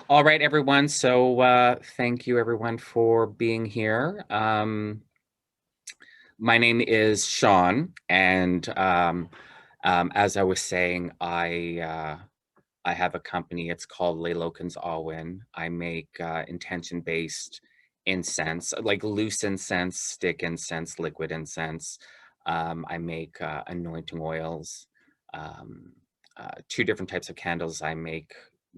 All right, everyone. So thank you, everyone, for being here. My name is Sean, and as I was saying, I have a company. It's called Leilokens Alwyn. I make intention-based incense, like loose incense, stick incense, liquid incense. I make anointing oils, um, two different types of candles. I make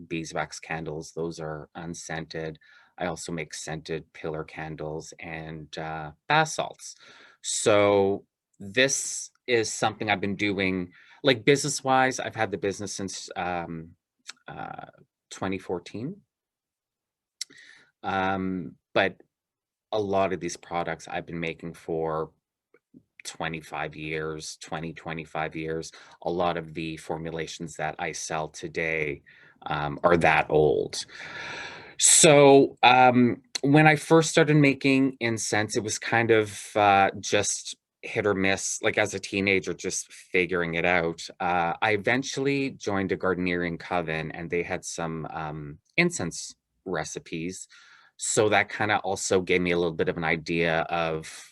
beeswax candles. Those are unscented. I also make scented pillar candles and bath salts. So this is something I've been doing, like business-wise. I've had the business since uh, 2014. But a lot of these products I've been making for 25 years, 25 years. A lot of the formulations that I sell today are that old. So when I first started making incense, it was kind of just hit or miss, like as a teenager, just figuring it out. I eventually joined a gardening coven and they had some incense recipes. So that kind of also gave me a little bit of an idea of,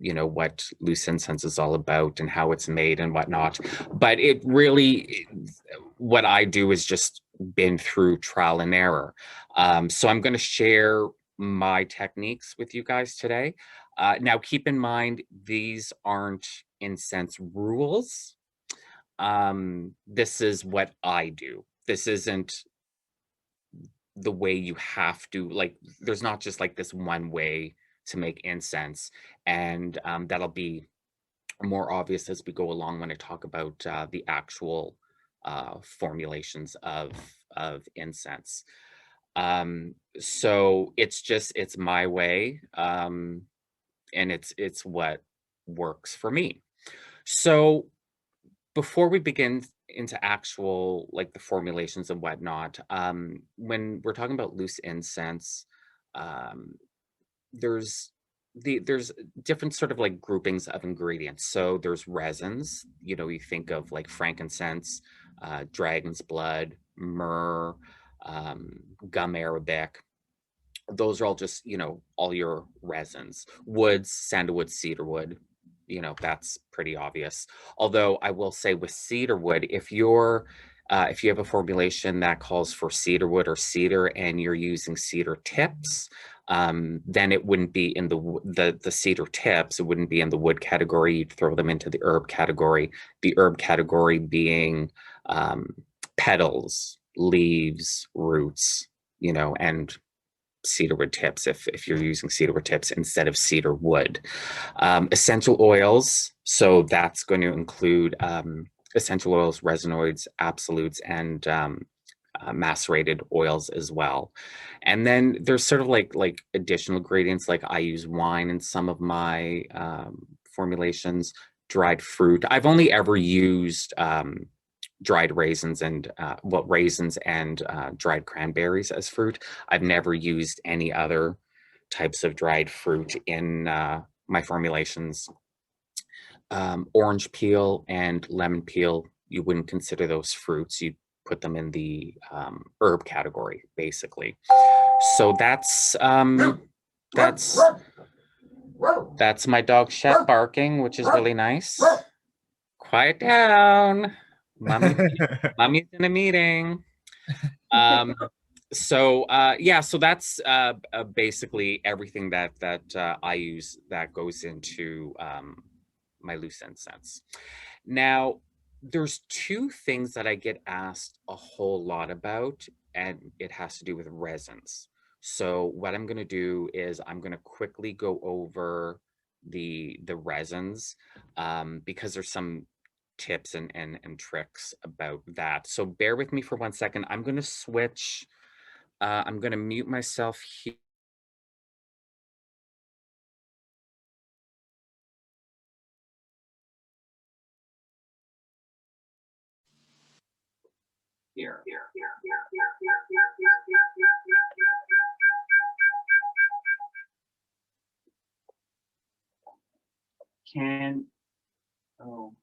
what loose incense is all about and how it's made and whatnot. But it really, what I do is just been through trial and error. So I'm going to share my techniques with you guys today. Now, keep in mind, these aren't incense rules. This is what I do. This isn't the way you have to, like, there's not just like this one way to make incense. And that'll be more obvious as we go along when I talk about the actual formulations of incense. So it's my way, and it's what works for me. So before we begin into actual, like, the formulations and whatnot, when we're talking about loose incense, um, there's there's different sort of like groupings of ingredients. So there's resins, you think of like frankincense, dragon's blood, myrrh, um, gum arabic. Those are all just, all your resins. Woods, sandalwood, cedarwood, that's pretty obvious. Although I will say with cedarwood, if you have a formulation that calls for cedarwood or cedar and you're using cedar tips, then it wouldn't be in the cedar tips. It wouldn't be in the wood category. You'd throw them into the herb category. The herb category being petals, leaves, roots, and cedarwood tips if you're using cedarwood tips instead of cedar wood. Essential oils, so that's going to include essential oils, resinoids, absolutes, and macerated oils as well. And then there's sort of like additional ingredients, like I use wine in some of my formulations, dried fruit. I've only ever used dried raisins and raisins and dried cranberries as fruit. I've never used any other types of dried fruit in my formulations. Orange peel and lemon peel, you wouldn't consider those fruits. You'd put them in the herb category, basically. So that's my dog Shep barking, which is really nice. Quiet down. Mommy's in a meeting. Um, so that's basically everything that I use that goes into my loose incense. Now, there's two things that I get asked a whole lot about, and it has to do with resins. So what I'm going to do is I'm going to quickly go over the resins, because there's some tips and tricks about that. So bear with me for 1 second. I'm going to switch. I'm going to mute myself here. Can oh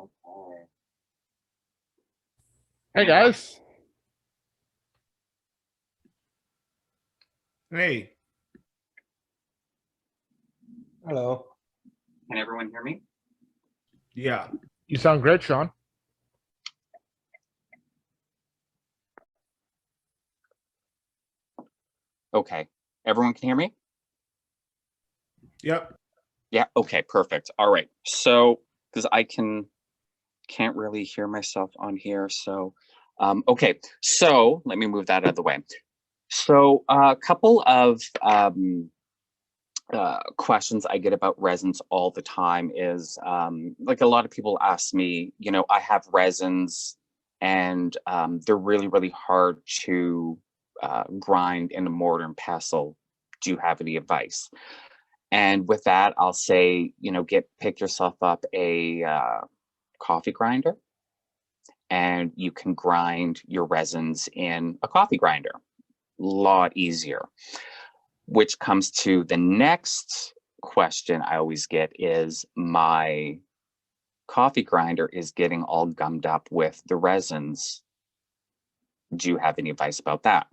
Okay. Hey guys. Hey, hello. Can everyone hear me? Yeah, You sound great, Sean. Okay. Everyone can hear me? yep. Yeah. Okay. Perfect. All right. So, because can't really hear myself on here. So, okay. So let me move that out of the way. So, a couple of questions I get about resins all the time is like a lot of people ask me, I have resins and they're really, really hard to grind in a mortar and pestle. Do you have any advice? And with that, I'll say, pick yourself up a coffee grinder and you can grind your resins in a coffee grinder. A lot easier. Which comes to the next question I always get is my coffee grinder is getting all gummed up with the resins. Do you have any advice about that?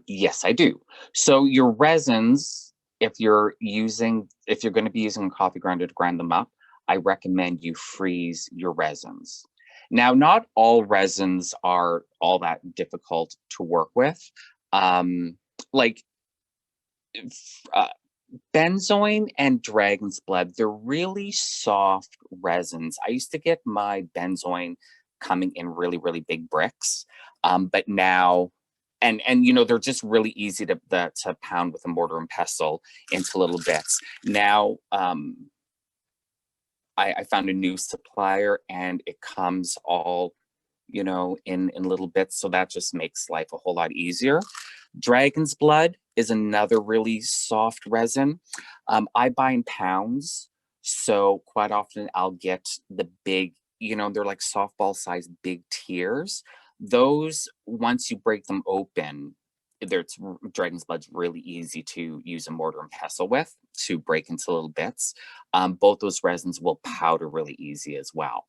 Yes, I do. So your resins, if you're going to be using a coffee grinder to grind them up, I recommend you freeze your resins. Now, not all resins are all that difficult to work with. Like uh, benzoin and dragon's blood, they're really soft resins. I used to get my benzoin coming in really, really big bricks. But now, and they're just really easy to pound with a mortar and pestle into little bits. Now, I found a new supplier and it comes all, in little bits. So that just makes life a whole lot easier. Dragon's blood is another really soft resin. I buy in pounds. So quite often I'll get the big, they're like softball sized big tiers. Those, once you break them open, dragon's blood's really easy to use a mortar and pestle with to break into little bits. Both those resins will powder really easy as well.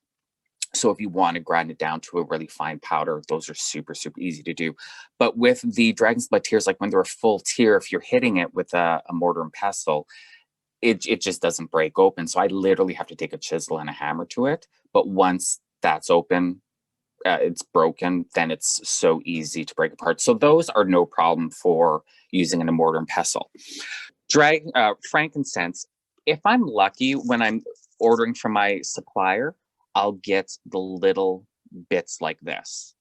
So if you want to grind it down to a really fine powder, those are super, super easy to do. But with the dragon's blood tiers, like when they're a full tier, if you're hitting it with a mortar and pestle, it just doesn't break open. So I literally have to take a chisel and a hammer to it. But once that's open, it's broken, then it's so easy to break apart. So those are no problem for using in a mortar and pestle. Frankincense, if I'm lucky, when I'm ordering from my supplier, I'll get the little bits like this.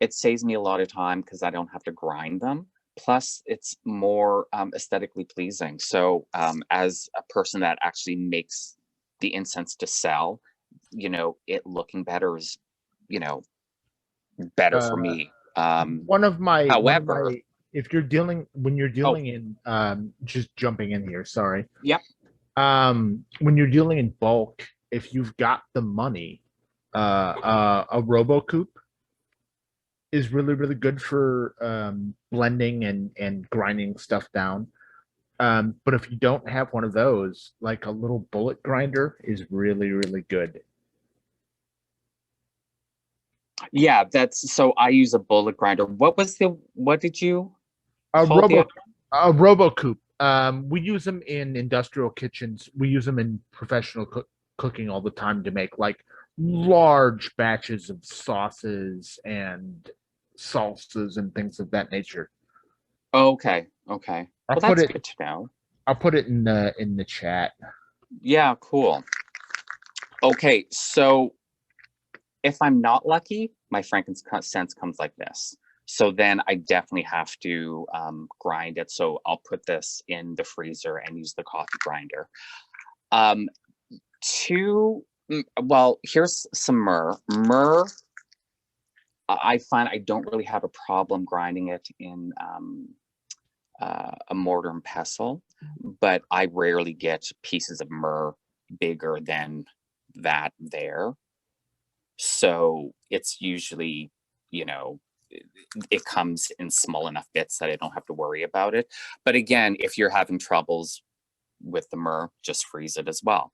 It saves me a lot of time because I don't have to grind them. Plus, it's more aesthetically pleasing. So, as a person that actually makes the incense to sell, it looking better is, you know, better for Uh, me. one of However, my, if you're dealing when you're oh, dealing in, just jumping in here, sorry. yep. When you're dealing in bulk, if you've got the money, a RoboCoop is really, really good for blending and grinding stuff down. But if you don't have one of those, like a little bullet grinder is really, really good. Yeah, so I use a bullet grinder. What did you A call the robo other one? a RoboCoop. We use them in industrial kitchens. We use them in professional cooking all the time to make like large batches of sauces and salsas and things of that nature. Okay, okay. I'll Well, put that's it good to know. I'll put it in the chat. Yeah, cool. Okay, so if I'm not lucky, my frankincense comes like this. So then I definitely have to grind it. So I'll put this in the freezer and use the coffee grinder. Um, well, here's some myrrh. Myrrh, I find I don't really have a problem grinding it in a mortar and pestle, but I rarely get pieces of myrrh bigger than that there. So it's usually, you know, it comes in small enough bits that I don't have to worry about it. But again, if you're having troubles with the myrrh, just freeze it as well.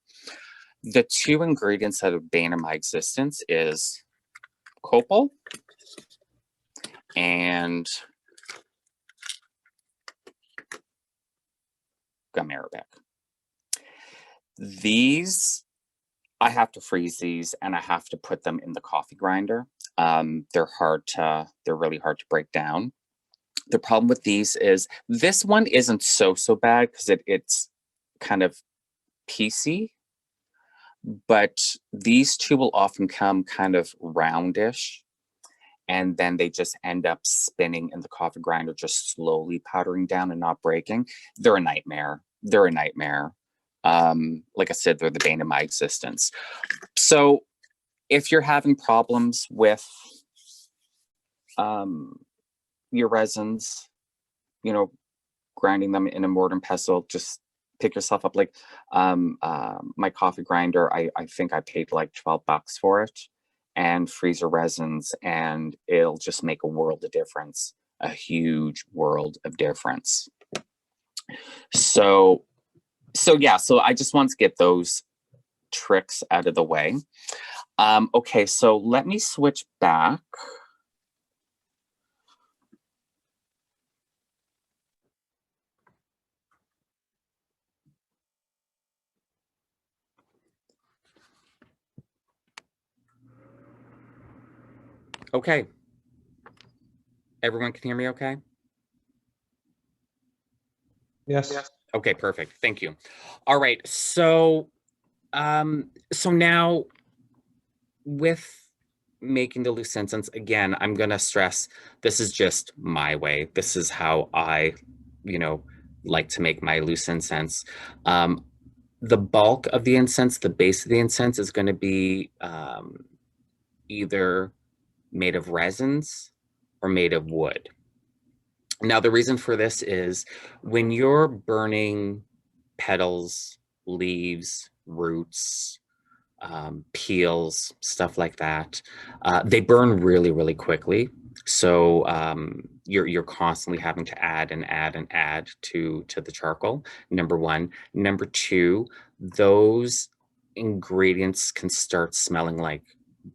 The two ingredients that have bane in my existence is Copal and Gamarabet. These, I have to freeze these and I have to put them in the coffee grinder. They're really hard to break down. The problem with these is this one isn't so bad because it's kind of piecey, but these two will often come kind of roundish, and then they just end up spinning in the coffee grinder, just slowly powdering down and not breaking. They're a nightmare. They're a nightmare. Like I said, they're the bane of my existence. So if you're having problems with your resins, you know, grinding them in a mortar and pestle, just pick yourself up. Like my coffee grinder, I think I paid like $12 for it, and freezer resins, and it'll just make a world of difference, a huge world of difference. So yeah, so I just want to get those tricks out of the way. Okay, so let me switch back. Okay. Everyone can hear me okay? Yes. Okay, perfect. Thank you. All right. So now with making the loose incense, again, I'm going to stress this is just my way. This is how I, like to make my loose incense. The bulk of the incense, the base of the incense is going to be either made of resins or made of wood. Now, the reason for this is when you're burning petals, leaves, roots, peels, stuff like that, they burn really, really quickly. So you're constantly having to add and add and add to the charcoal. Number one. Number two, those ingredients can start smelling like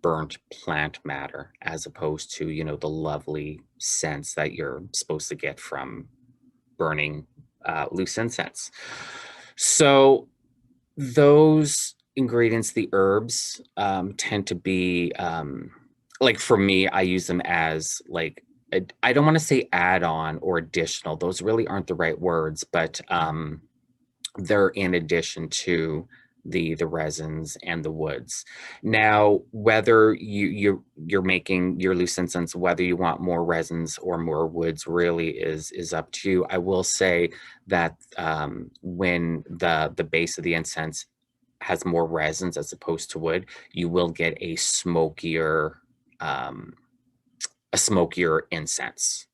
burnt plant matter, as opposed to the lovely scents that you're supposed to get from burning loose incense. So those ingredients, the herbs, tend to be like, for me, I use them as like I don't want to say add-on or additional. Those really aren't the right words, but they're in addition to the resins and the woods. Now, whether you're making your loose incense, whether you want more resins or more woods, really is up to you. I will say that when the base of the incense has more resins as opposed to wood, you will get a smokier incense.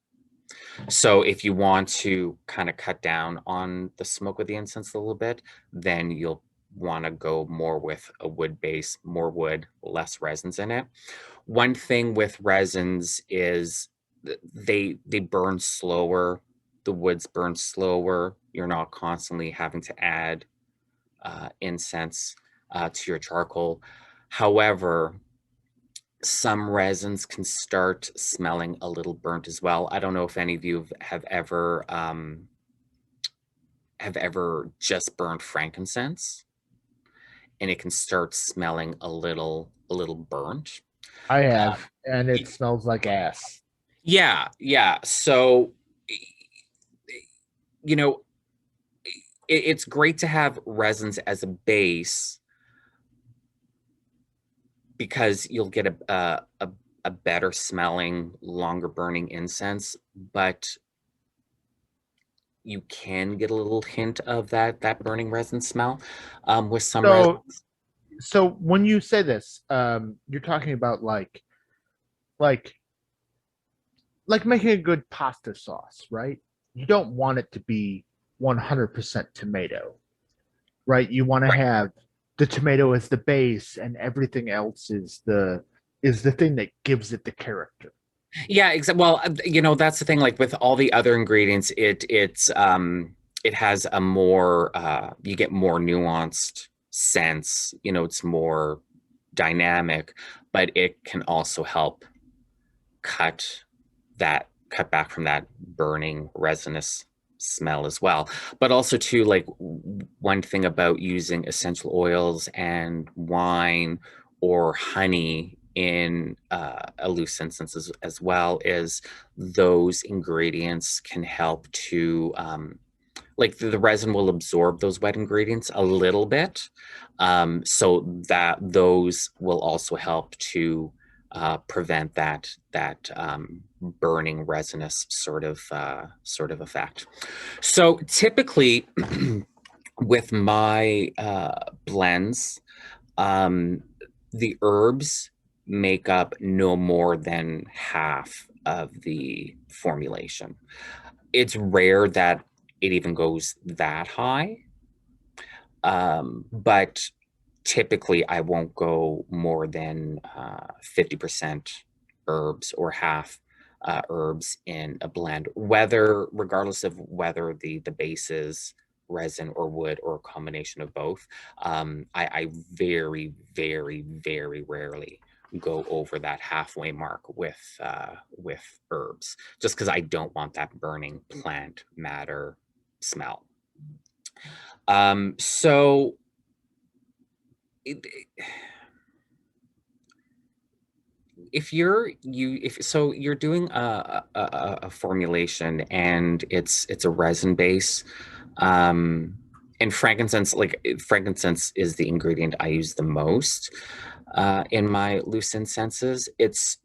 So if you want to kind of cut down on the smoke of the incense a little bit, then you'll want to go more with a wood base, more wood, less resins in it. One thing with resins is they burn slower. The woods burn slower. You're not constantly having to add incense to your charcoal. However, some resins can start smelling a little burnt as well. I don't know if any of you have ever just burned frankincense, and it can start smelling a little burnt. I have, and it smells like ass. Yeah. So, it's great to have resins as a base, because you'll get a better smelling, longer burning incense, but you can get a little hint of that burning resin smell with some resins. So when you say this, you're talking about like making a good pasta sauce, right? You don't want it to be 100% tomato, right? You want to have the tomato as the base, and everything else is the thing that gives it the character. Yeah, exactly. Well, that's the thing. Like with all the other ingredients, it has a more you get more nuanced scents. You know, it's more dynamic, but it can also help cut back from that burning resinous smell as well. But also too, like one thing about using essential oils and wine or honey in a loose incense as well is those ingredients can help to like the resin will absorb those wet ingredients a little bit, so that those will also help to prevent that burning resinous sort of effect. So typically, with my blends, the herbs make up no more than half of the formulation. It's rare that it even goes that high. But typically I won't go more than 50% herbs or half herbs in a blend, regardless of whether the base is resin or wood or a combination of both. I very, very, very rarely go over that halfway mark with herbs, just because I don't want that burning plant matter smell. So if you're doing a formulation and it's a resin base, and frankincense is the ingredient I use the most in my loose incenses. It's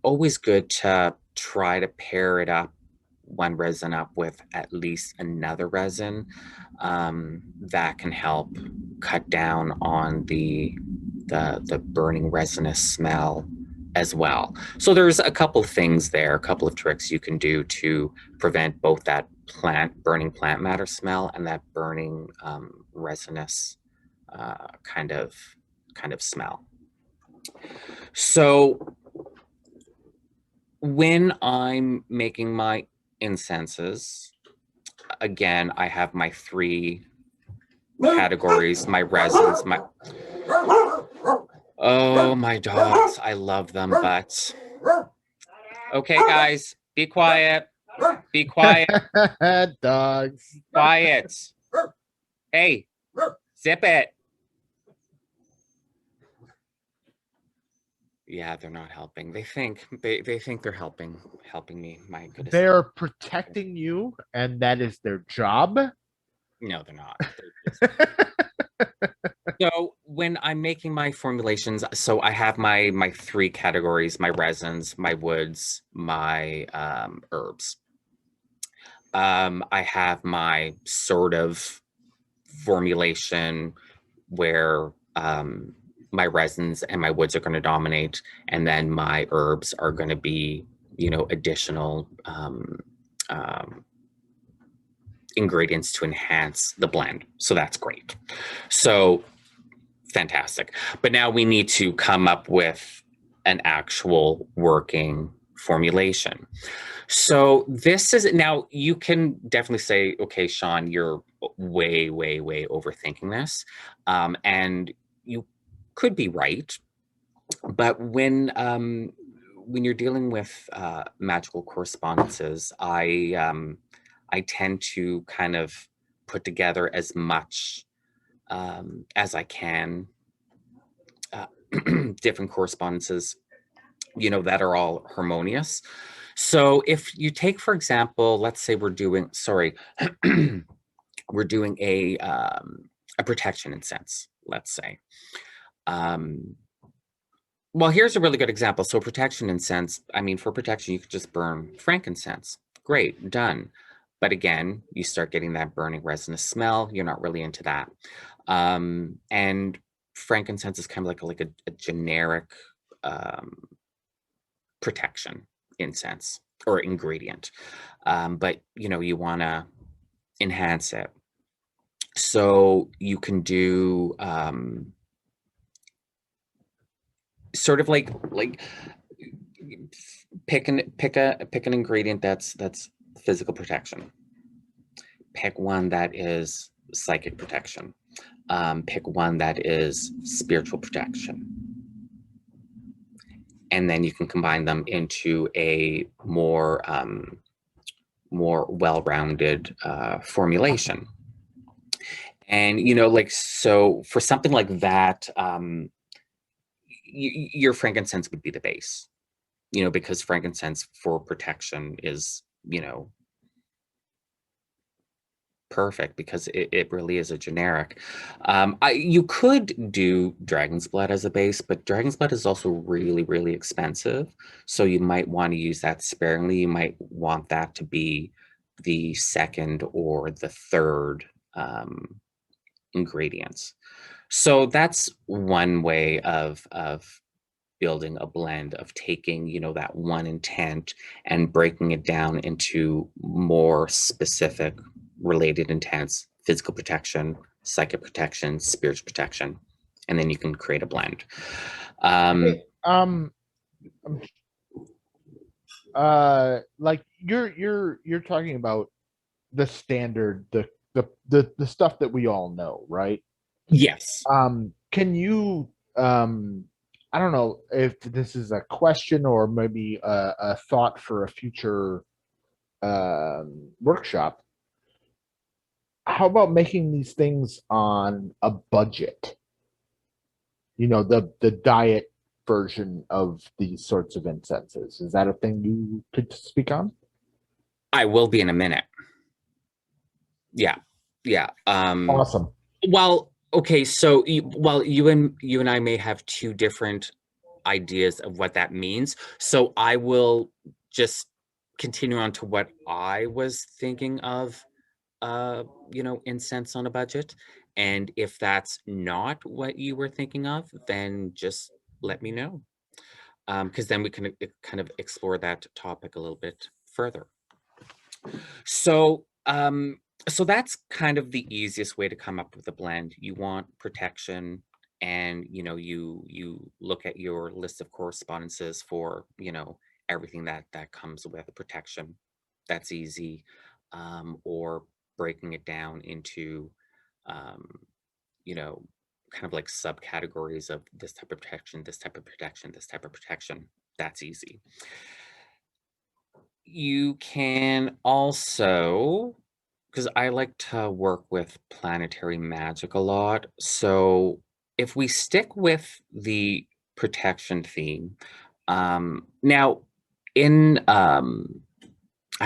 always good to try to pair it up, one resin up with at least another resin, that can help cut down on the burning resinous smell as well. So there's a couple of things there, a couple of tricks you can do to prevent both that burning plant matter smell and that burning resinous kind of smell. So when I'm making my incenses, again, I have my three categories, my resins, oh, my dogs, I love them, but okay, guys, be quiet. Be quiet. Dogs. Quiet. Hey, zip it. Yeah, they're not helping. They think they're helping me. My goodness. They are protecting you, and that is their job. No, they're not. So when I'm making my formulations, so I have my three categories: my resins, my woods, my herbs. I have my sort of formulation where my resins and my woods are going to dominate, and then my herbs are going to be, additional ingredients to enhance the blend. So that's great. So fantastic. But now we need to come up with an actual working formulation. So this is, now you can definitely say, okay, Sean, you're way, way, way overthinking this. And you could be right. But when you're dealing with magical correspondences, I tend to kind of put together as much as I can, different correspondences, that are all harmonious. So if you take, for example, let's say we're doing a protection incense, let's say. Well, here's a really good example. So protection incense, I mean, for protection, you could just burn frankincense. Great, done. But again, you start getting that burning resinous smell. You're not really into that. And frankincense is kind of like a generic protection incense or ingredient. But, you want to enhance it. So you can do sort of like pick an ingredient that's physical protection. Pick one that is psychic protection. pick one that is spiritual protection. And then you can combine them into a more well-rounded formulation. And, like, so for something like that, your frankincense would be the base, because frankincense for protection is, perfect because it really is a generic. You could do dragon's blood as a base, but dragon's blood is also really, really expensive. So you might want to use that sparingly. You might want that to be the second or the third ingredients. So that's one way of building a blend, of taking, that one intent and breaking it down into more specific related intents: physical protection, psychic protection, spiritual protection, and then you can create a blend. Okay, like you're talking about the standard, the stuff that we all know, right? Yes. Can you I don't know if this is a question or maybe a thought for a future workshop. How about making these things on a budget? The diet version of these sorts of incenses. Is that a thing you could speak on? I will be in a minute. Yeah. Awesome. Well, okay, so you and I may have two different ideas of what that means. So I will just continue on to what I was thinking of, incense on a budget. And if that's not what you were thinking of, then just let me know. Because then we can kind of explore that topic a little bit further. So, so that's kind of the easiest way to come up with a blend. You want protection, and you look at your list of correspondences for everything that comes with protection. That's easy. Or breaking it down into um, kind of like subcategories of this type of protection, this type of protection, this type of protection. That's easy. You can also, because I like to work with planetary magic a lot. So if we stick with the protection theme, now in, I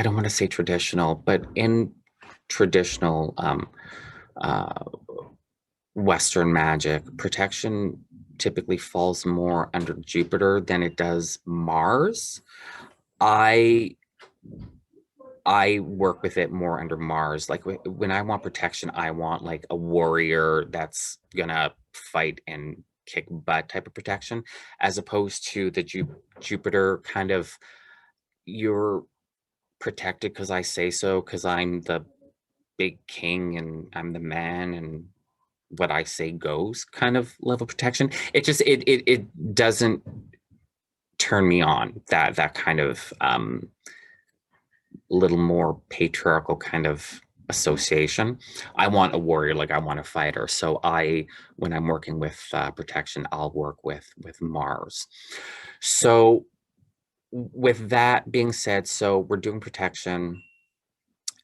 don't want to say traditional, but in traditional uh, Western magic, protection typically falls more under Jupiter than it does Mars. I I work with it more under Mars. Like when I want protection, I want like a warrior that's gonna fight and kick butt type of protection, as opposed to the Jupiter kind of, you're protected because I say so, because I'm the big king and I'm the man and what I say goes kind of level protection. It just it doesn't turn me on, that kind of little more patriarchal kind of association. I want a warrior, like I want a fighter. So when I'm working with protection, I'll work with Mars. So with that being said, so we're doing protection.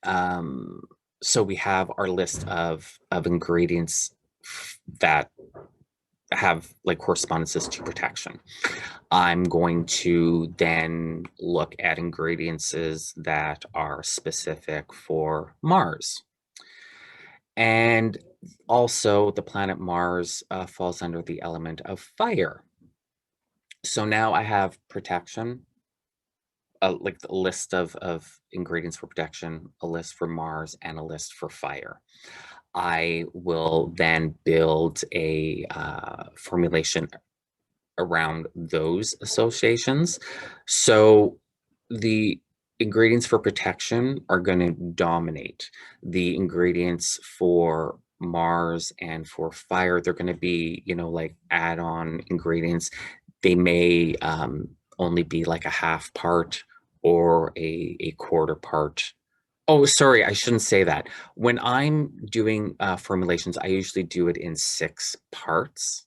So we have our list of ingredients that have like correspondences to protection. I'm going to then look at ingredients that are specific for Mars. And also the planet Mars falls under the element of fire. So now I have protection, like the list of ingredients for protection, a list for Mars, and a list for fire. I will then build a formulation around those associations. So the ingredients for protection are going to dominate. The ingredients for Mars and for fire, they're going to be, like add-on ingredients. They may only be like a half part or a quarter part Oh, sorry, I shouldn't say that. When I'm doing formulations, I usually do it in 6 parts.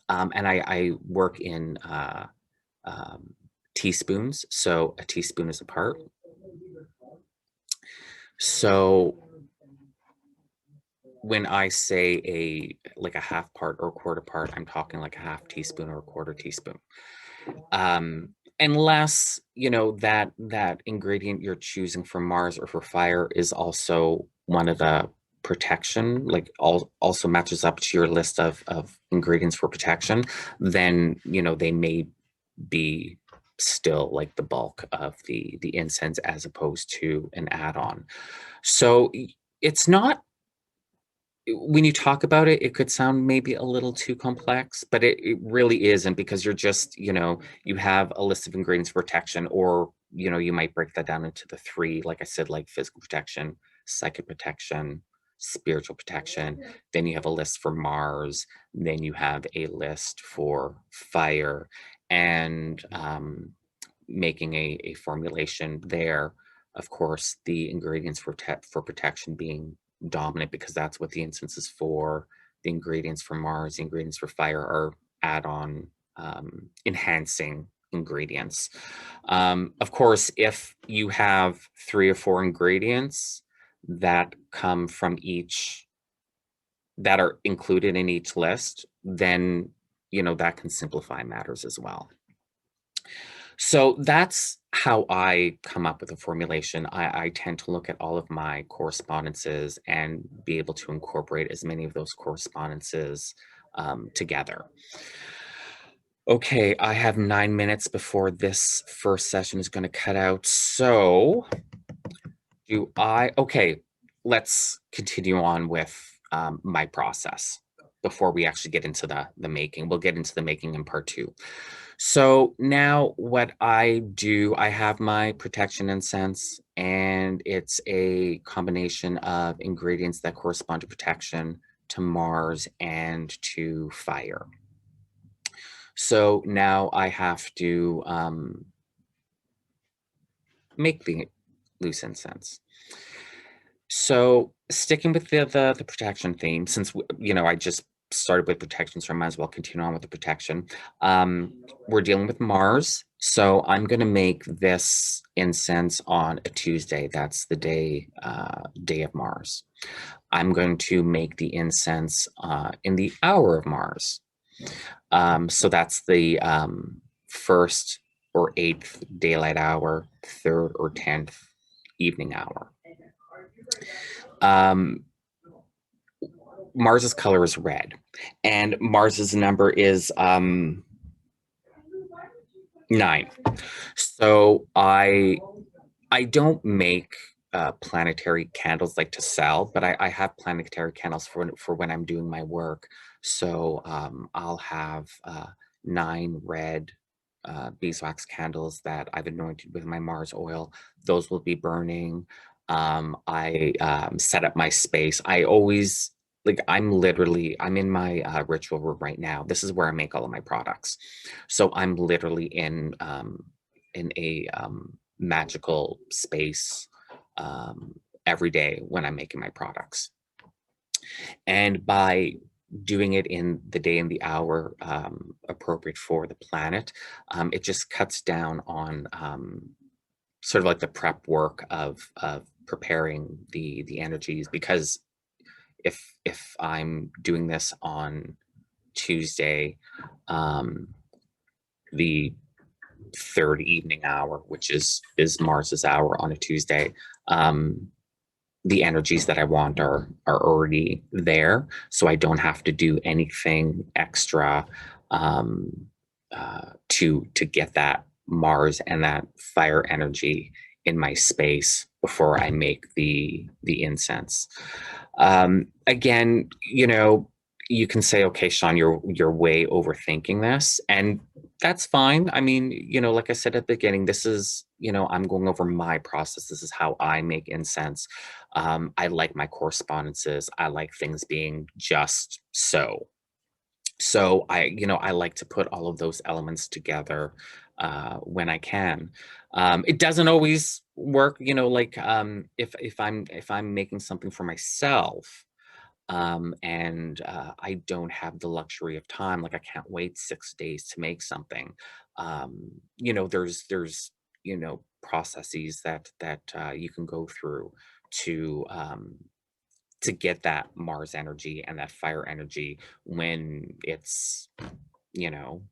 And I work in um, teaspoons. So a teaspoon is a part. So when I say like a half part or a quarter part, I'm talking like a half teaspoon or a quarter teaspoon. Unless, that ingredient you're choosing for Mars or for fire is also one of the protection, like also matches up to your list of ingredients for protection, then, they may be still like the bulk of the incense as opposed to an add-on. So it's not, when you talk about it, it could sound maybe a little too complex, but it really isn't, because you're just, you have a list of ingredients for protection, or, you might break that down into the 3, like I said, like physical protection, psychic protection, spiritual protection. Then you have a list for Mars, then you have a list for fire, and making a formulation there. Of course, the ingredients for protection being dominant, because that's what the incense is for. The ingredients for Mars, the ingredients for fire are add-on enhancing ingredients. Of course, if you have 3 or 4 ingredients that come from each, that are included in each list, then that can simplify matters as well. So that's how I come up with a formulation. I tend to look at all of my correspondences and be able to incorporate as many of those correspondences together. Okay, I have 9 minutes before this first session is going to cut out. So okay, let's continue on with my process before we actually get into the making. We'll get into the making in part 2. So now what I do, I have my protection incense, and it's a combination of ingredients that correspond to protection, to Mars, and to fire. So now I have to make the loose incense. So sticking with the protection theme, since I just started with protection, so I might as well continue on with the protection. We're dealing with Mars, so I'm going to make this incense on a Tuesday. That's the day of Mars. I'm going to make the incense in the hour of Mars. So that's the 1st or 8th daylight hour, 3rd or 10th evening hour. Mars's color is red, and Mars's number is 9. So I don't make planetary candles like to sell, but I have planetary candles for when I'm doing my work. So I'll have 9 red beeswax candles that I've anointed with my Mars oil. Those will be burning. I set up my space. I always, like, I'm in my ritual room right now. This is where I make all of my products. So I'm literally in a magical space every day when I'm making my products. And by doing it in the day and the hour appropriate for the planet, it just cuts down on sort of like the prep work of preparing the energies. Because if I'm doing this on Tuesday, the 3rd evening hour, which is Mars's hour on a Tuesday, the energies that I want are already there, so I don't have to do anything extra to get that Mars and that fire energy in my space before I make the incense. Again, you can say, okay, Sean, you're way overthinking this, and that's fine. I mean, like I said at the beginning, this is, I'm going over my process. This is how I make incense. I like my correspondences. I like things being just so. So I like to put all of those elements together when I can. It doesn't always work, you know, like if I'm making something for myself, and I don't have the luxury of time, like I can't wait 6 days to make something. You know, there's you know, processes that you can go through to to get that Mars energy and that fire energy when it's, you know,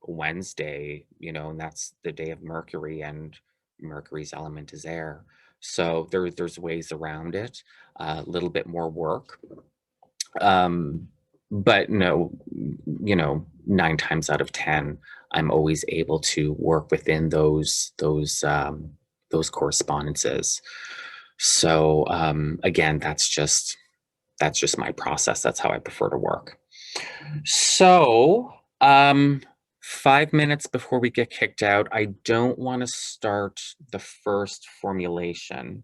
Wednesday, you know, and that's the day of Mercury, and Mercury's element is air. So there's ways around it, a little bit more work. Um, but no, you know, 9 times out of 10, I'm always able to work within those correspondences. So again, that's just my process. That's how I prefer to work. So, 5 minutes before we get kicked out, I don't want to start the first formulation,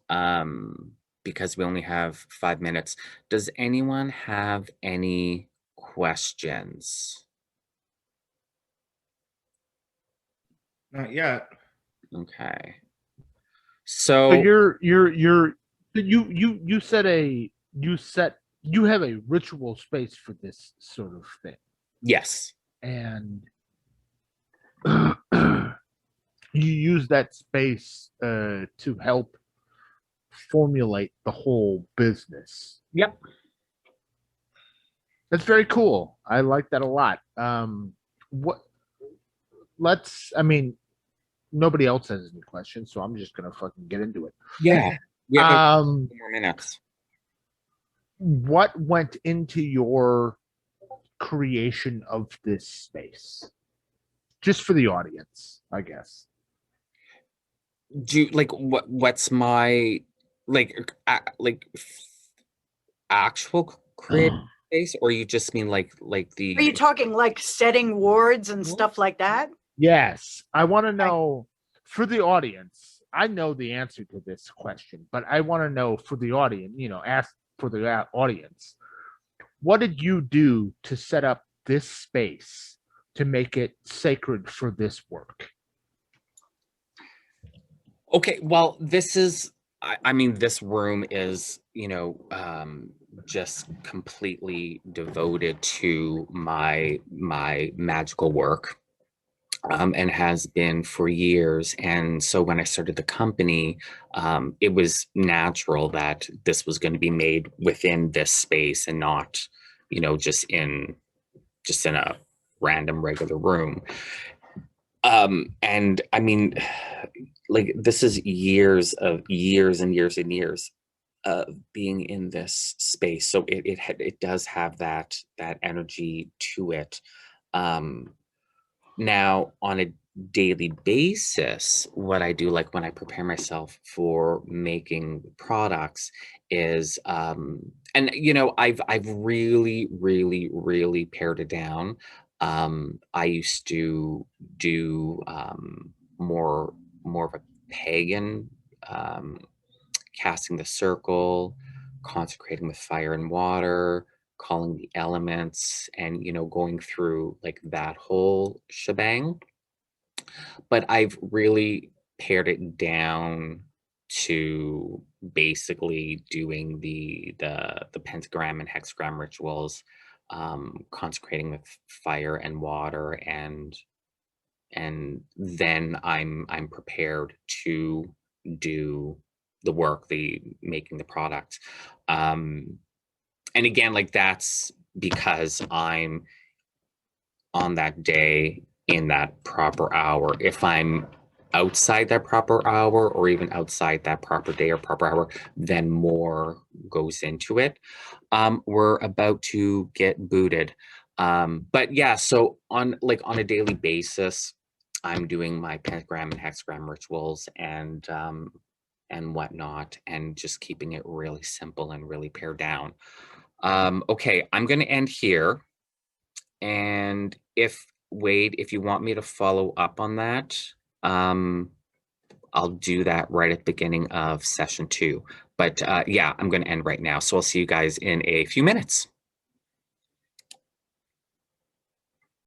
because we only have 5 minutes. Does anyone have any questions? Not yet. Okay. So So, you set a you have a ritual space for this sort of thing, yes. and you use that space to help formulate the whole business. Yep. That's very cool. I like that a lot. What? Let's. I mean, nobody else has any questions, so I'm just gonna fucking get into it. Yeah. We have a Um, few more minutes. what went into your creation of this space? Just for the audience, I guess. Do you like what's my like actual creative space, or you just mean like Are you the talking like setting wards and stuff like that? Yes, I want to know for the audience. I know the answer to this question, but I want to know for the audience, ask for the audience. What did you do to set up this space to make it sacred for this work? Okay, well, this is I mean, this room is, just completely devoted to my magical work, and has been for years. And so when I started the company, it was natural that this was going to be made within this space and not, just in a random regular room. And I mean, like this is years and years and years of being in this space. So it does have that energy to it. Um, Now, on a daily basis, what I do, like when I prepare myself for making products, is, and I've really, really, really pared it down. I used to do more of a pagan, um, casting the circle, consecrating with fire and water, calling the elements, and going through like that whole shebang. But I've really pared it down to basically doing the pentagram and hexagram rituals, consecrating with fire and water, and then I'm prepared to do the work, the making the product. Um, and again, like that's because I'm on that day in that proper hour. If I'm outside that proper hour, or even outside that proper day or proper hour, then more goes into it. We're about to get booted. But yeah, so on a daily basis, I'm doing my pentagram and hexagram rituals, and whatnot, and just keeping it really simple and really pared down. Okay, I'm gonna end here. And if Wade, if you want me to follow up on that, um, I'll do that right at the beginning of session 2. But yeah, I'm going to end right now. So I'll see you guys in a few minutes.